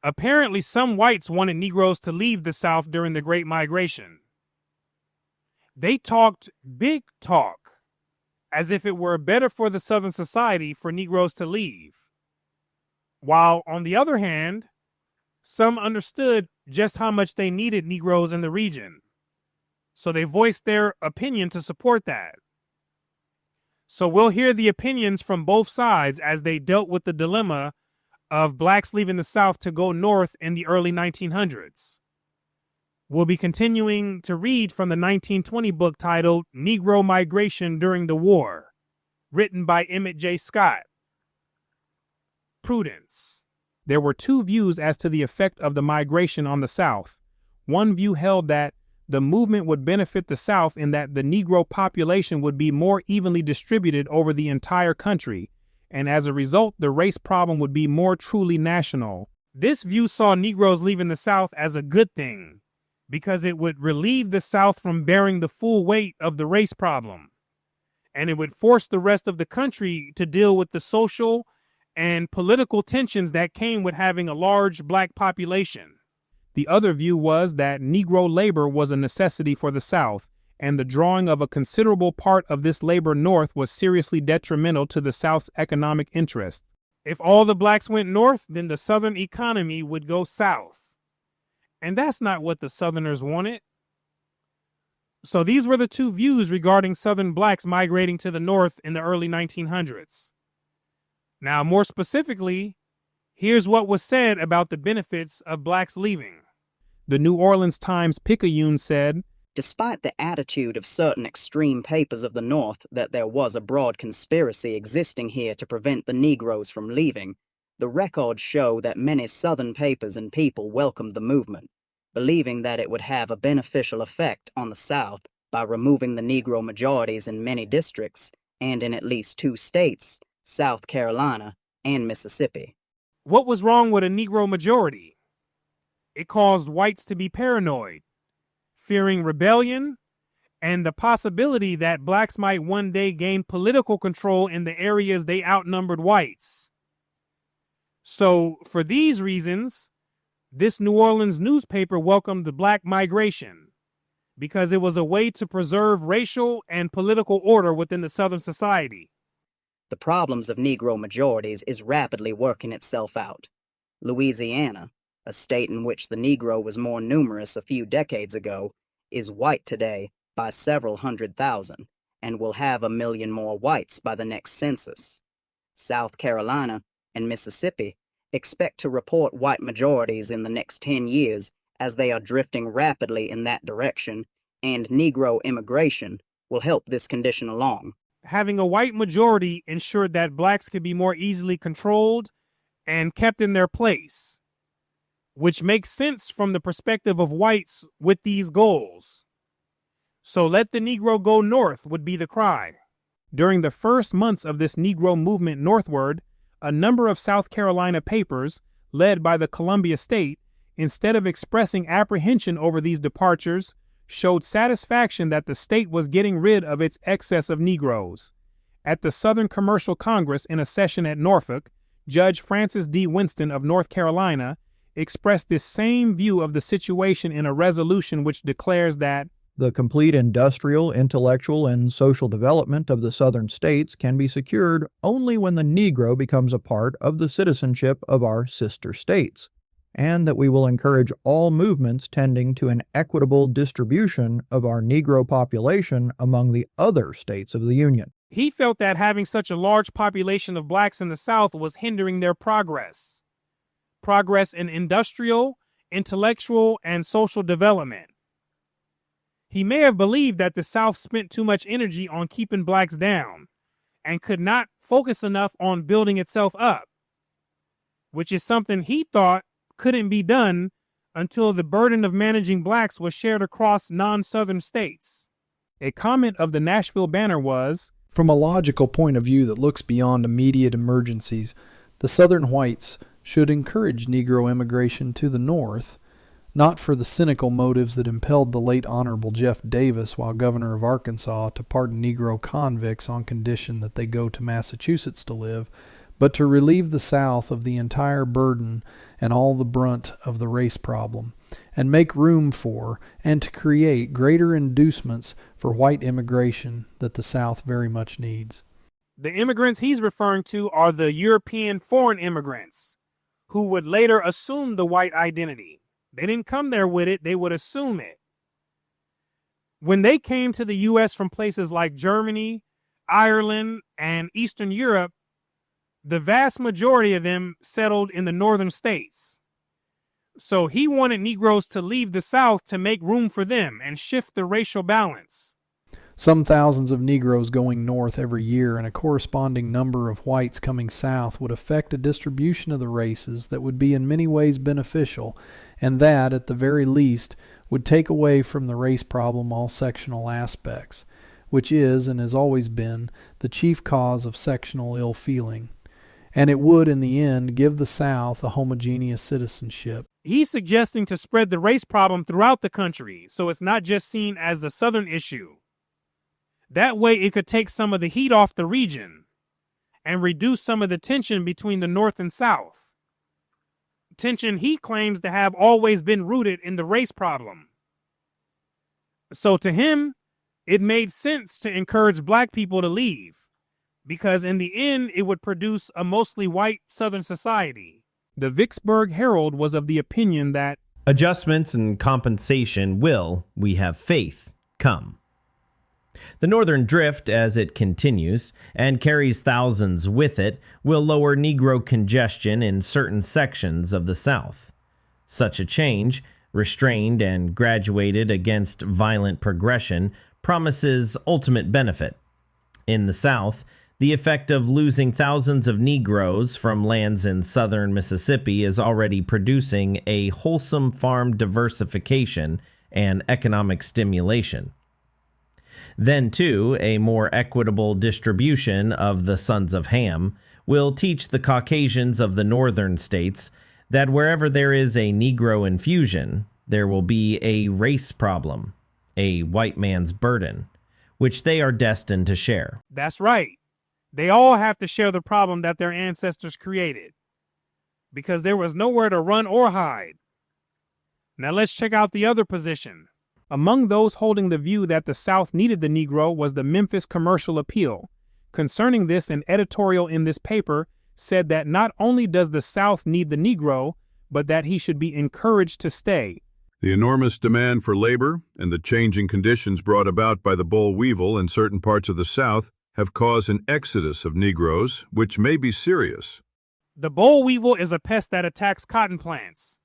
Apparently, some whites wanted Negroes to leave the South during the Great Migration. They talked big talk, as if it were better for the Southern society for Negroes to leave. While, on the other hand, some understood just how much they needed Negroes in the region. So they voiced their opinion to support that. So we'll hear the opinions from both sides as they dealt with the dilemma of blacks leaving the South to go north in the early 1900s. We'll be continuing to read from the 1920 book titled Negro Migration During the War, written by Emmett J. Scott. Prudence. There were two views as to the effect of the migration on the South. One view held that the movement would benefit the South in that the Negro population would be more evenly distributed over the entire country, and as a result, the race problem would be more truly national. This view saw Negroes leaving the South as a good thing, because it would relieve the South from bearing the full weight of the race problem, and it would force the rest of the country to deal with the social and political tensions that came with having a large black population. The other view was that Negro labor was a necessity for the South, and the drawing of a considerable part of this labor north was seriously detrimental to the South's economic interests. If all the blacks went north, then the Southern economy would go south. And that's not what the Southerners wanted. So these were the two views regarding Southern blacks migrating to the North in the early 1900s. Now, more specifically, here's what was said about the benefits of blacks leaving. The New Orleans Times-Picayune said, "Despite the attitude of certain extreme papers of the North that there was a broad conspiracy existing here to prevent the Negroes from leaving, the records show that many Southern papers and people welcomed the movement, believing that it would have a beneficial effect on the South by removing the Negro majorities in many districts and in at least 2 states, South Carolina and Mississippi." What was wrong with a Negro majority? It caused whites to be paranoid, fearing rebellion, and the possibility that blacks might one day gain political control in the areas they outnumbered whites. So, for these reasons, this New Orleans newspaper welcomed the black migration, because it was a way to preserve racial and political order within the Southern society. The problems of Negro majorities is rapidly working itself out. Louisiana, a state in which the Negro was more numerous a few decades ago, is white today by several 100,000 and will have 1 million more whites by the next census. South Carolina and Mississippi expect to report white majorities in the next 10 years as they are drifting rapidly in that direction, and Negro immigration will help this condition along. Having a white majority ensured that blacks could be more easily controlled and kept in their place, which makes sense from the perspective of whites with these goals. So let the Negro go north would be the cry. During the first months of this Negro movement northward, a number of South Carolina papers, led by the Columbia State, instead of expressing apprehension over these departures, showed satisfaction that the state was getting rid of its excess of Negroes. At the Southern Commercial Congress in a session at Norfolk, Judge Francis D. Winston of North Carolina expressed this same view of the situation in a resolution which declares that the complete industrial, intellectual, and social development of the Southern states can be secured only when the Negro becomes a part of the citizenship of our sister states, and that we will encourage all movements tending to an equitable distribution of our Negro population among the other states of the Union. He felt that having such a large population of blacks in the South was hindering their progress in industrial, intellectual, and social development. He may have believed that the South spent too much energy on keeping blacks down and could not focus enough on building itself up, which is something he thought couldn't be done until the burden of managing blacks was shared across non-Southern states. A comment of the Nashville Banner was, "From a logical point of view that looks beyond immediate emergencies, the Southern whites should encourage Negro immigration to the North, not for the cynical motives that impelled the late Honorable Jeff Davis while governor of Arkansas to pardon Negro convicts on condition that they go to Massachusetts to live, but to relieve the South of the entire burden and all the brunt of the race problem, and make room for and to create greater inducements for white immigration that the South very much needs. The immigrants he's referring to are the European foreign immigrants, who would later assume the white identity. They didn't come there with it, they would assume it. When they came to the U.S. from places like Germany, Ireland, and Eastern Europe, the vast majority of them settled in the northern states. So he wanted Negroes to leave the South to make room for them and shift the racial balance. Some thousands of Negroes going north every year and a corresponding number of whites coming south would affect a distribution of the races that would be in many ways beneficial, and that, at the very least, would take away from the race problem all sectional aspects, which is, and has always been, the chief cause of sectional ill feeling. And it would, in the end, give the South a homogeneous citizenship. He's suggesting to spread the race problem throughout the country, so it's not just seen as a Southern issue. That way it could take some of the heat off the region and reduce some of the tension between the North and South. Tension he claims to have always been rooted in the race problem. So to him, it made sense to encourage black people to leave, because in the end it would produce a mostly white Southern society. The Vicksburg Herald was of the opinion that adjustments and compensation will, we have faith, come. The northern drift, as it continues, and carries thousands with it, will lower Negro congestion in certain sections of the South. Such a change, restrained and graduated against violent progression, promises ultimate benefit. In the South, the effect of losing thousands of Negroes from lands in southern Mississippi is already producing a wholesome farm diversification and economic stimulation. Then, too, a more equitable distribution of the sons of Ham will teach the Caucasians of the northern states that wherever there is a Negro infusion, there will be a race problem, a white man's burden, which they are destined to share. That's right. They all have to share the problem that their ancestors created, because there was nowhere to run or hide. Now let's check out the other position. Among those holding the view that the South needed the Negro was the Memphis Commercial Appeal. Concerning this, an editorial in this paper said that not only does the South need the Negro, but that he should be encouraged to stay. The enormous demand for labor and the changing conditions brought about by the boll weevil in certain parts of the South have caused an exodus of Negroes, which may be serious. The boll weevil is a pest that attacks cotton plants.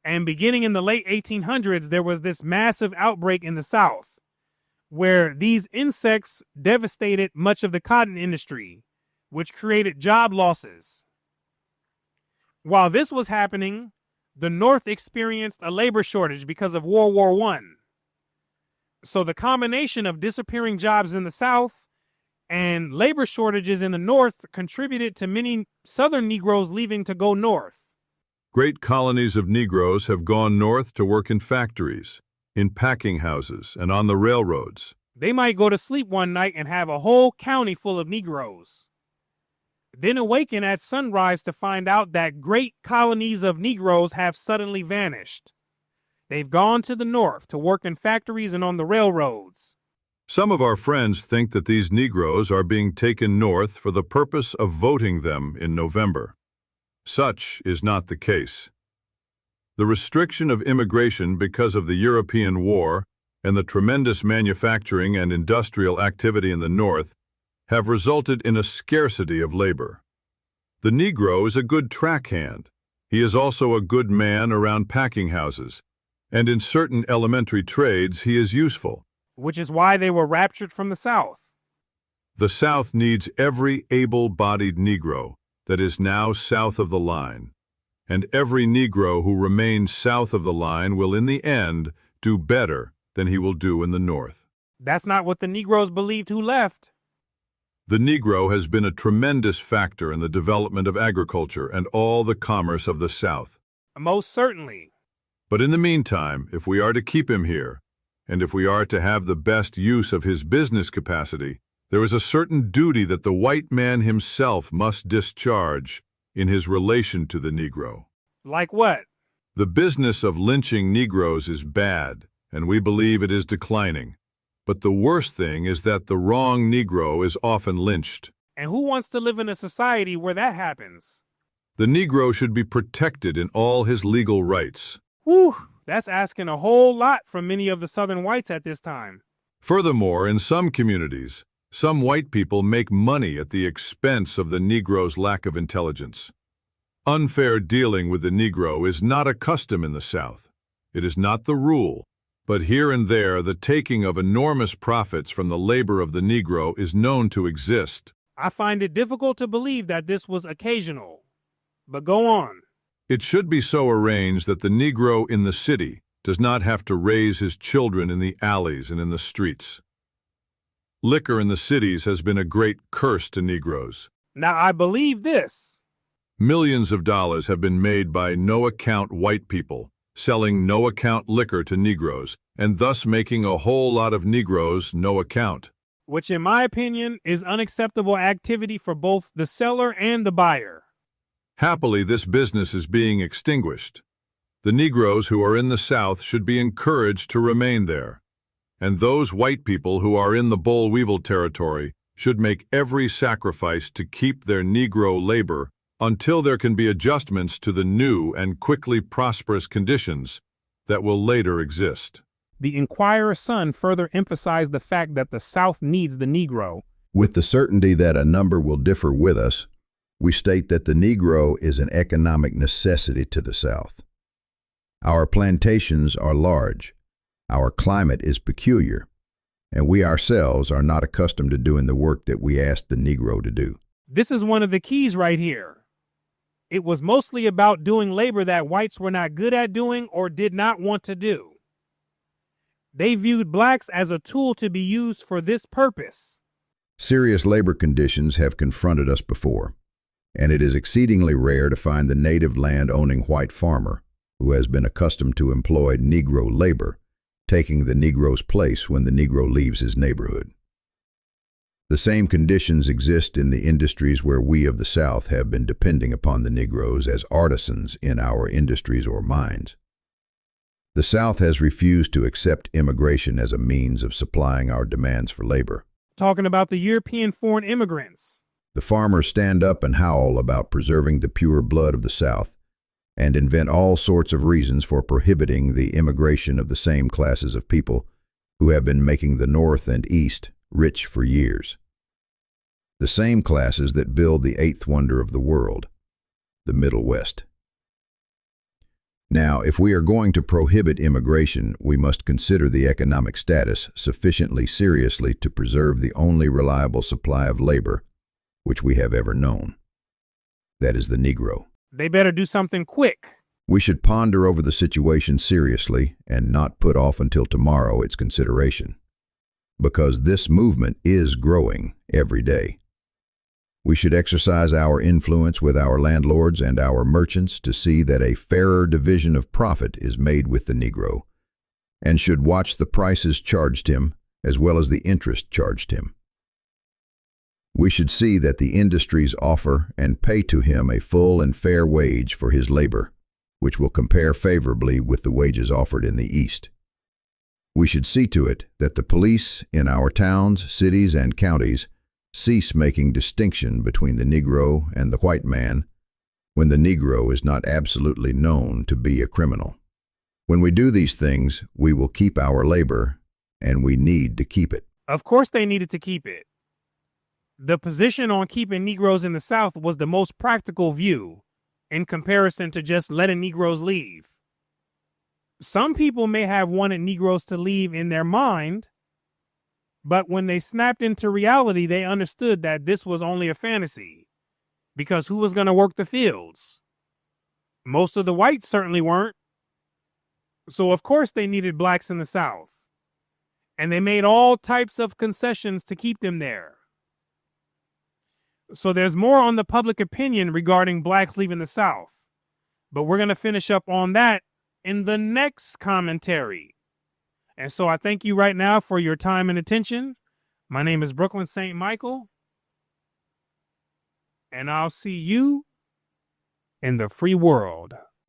And beginning in the late 1800s, there was this massive outbreak in the South, where these insects devastated much of the cotton industry, which created job losses. While this was happening, the North experienced a labor shortage because of World War I. So the combination of disappearing jobs in the South and labor shortages in the North contributed to many Southern Negroes leaving to go north. Great colonies of Negroes have gone north to work in factories, in packing houses, and on the railroads. They might go to sleep one night and have a whole county full of Negroes. Then awaken at sunrise to find out that great colonies of Negroes have suddenly vanished. They've gone to the north to work in factories and on the railroads. Some of our friends think that these Negroes are being taken north for the purpose of voting them in November. Such is not the case. The restriction of immigration because of the European War and the tremendous manufacturing and industrial activity in the North have resulted in a scarcity of labor. The Negro is a good track hand. He is also a good man around packing houses, and in certain elementary trades he is useful. Which is why they were raptured from the South. The South needs every able-bodied Negro that is now south of the line, and every Negro who remains south of the line will in the end do better than he will do in the North. That's not what the Negroes believed who left. The Negro has been a tremendous factor in the development of agriculture and all the commerce of the South. Most certainly. But in the meantime, if we are to keep him here, and if we are to have the best use of his business capacity, There is a certain duty that the white man himself must discharge in his relation to the Negro. Like what? The business of lynching Negroes is bad, and we believe it is declining. But the worst thing is that the wrong Negro is often lynched. And who wants to live in a society where that happens? The Negro should be protected in all his legal rights. Whew, that's asking a whole lot from many of the Southern whites at this time. Furthermore, in some communities, some white people make money at the expense of the Negro's lack of intelligence. Unfair dealing with the Negro is not a custom in the South. It is not the rule, but here and there the taking of enormous profits from the labor of the Negro is known to exist. I find it difficult to believe that this was occasional. But go on. It should be so arranged that the Negro in the city does not have to raise his children in the alleys and in the streets. Liquor in the cities has been a great curse to Negroes. Now I believe this. Millions of dollars have been made by no-account white people selling no-account liquor to Negroes, and thus making a whole lot of Negroes no-account. Which in my opinion is unacceptable activity for both the seller and the buyer. Happily, this business is being extinguished. The Negroes who are in the South should be encouraged to remain there, and those white people who are in the boll-weevil territory should make every sacrifice to keep their Negro labor until there can be adjustments to the new and quickly prosperous conditions that will later exist. The Inquirer's son further emphasized the fact that the South needs the Negro. With the certainty that a number will differ with us, we state that the Negro is an economic necessity to the South. Our plantations are large, our climate is peculiar, and we ourselves are not accustomed to doing the work that we ask the Negro to do. This is one of the keys right here. It was mostly about doing labor that whites were not good at doing or did not want to do. They viewed blacks as a tool to be used for this purpose. Serious labor conditions have confronted us before, and it is exceedingly rare to find the native land-owning white farmer who has been accustomed to employ Negro labor, taking the Negro's place when the Negro leaves his neighborhood. The same conditions exist in the industries where we of the South have been depending upon the Negroes as artisans in our industries or mines. The South has refused to accept immigration as a means of supplying our demands for labor. Talking about the European foreign immigrants. The farmers stand up and howl about preserving the pure blood of the South and invent all sorts of reasons for prohibiting the immigration of the same classes of people who have been making the North and East rich for years. The same classes that build the eighth wonder of the world, the Middle West. Now, if we are going to prohibit immigration, we must consider the economic status sufficiently seriously to preserve the only reliable supply of labor which we have ever known. That is the Negro. They better do something quick. We should ponder over the situation seriously and not put off until tomorrow its consideration, because this movement is growing every day. We should exercise our influence with our landlords and our merchants to see that a fairer division of profit is made with the Negro, and should watch the prices charged him as well as the interest charged him. We should see that the industries offer and pay to him a full and fair wage for his labor, which will compare favorably with the wages offered in the East. We should see to it that the police in our towns, cities, and counties cease making distinction between the Negro and the white man when the Negro is not absolutely known to be a criminal. When we do these things, we will keep our labor, and we need to keep it. Of course they needed to keep it. The position on keeping Negroes in the South was the most practical view in comparison to just letting Negroes leave. Some people may have wanted Negroes to leave in their mind, but when they snapped into reality, they understood that this was only a fantasy, because who was going to work the fields? Most of the whites certainly weren't. So of course they needed blacks in the South, and they made all types of concessions to keep them there. So there's more on the public opinion regarding blacks leaving the South, but we're going to finish up on that in the next commentary. And so I thank you right now for your time and attention. My name is Brooklyn St. Michael, and I'll see you in the free world.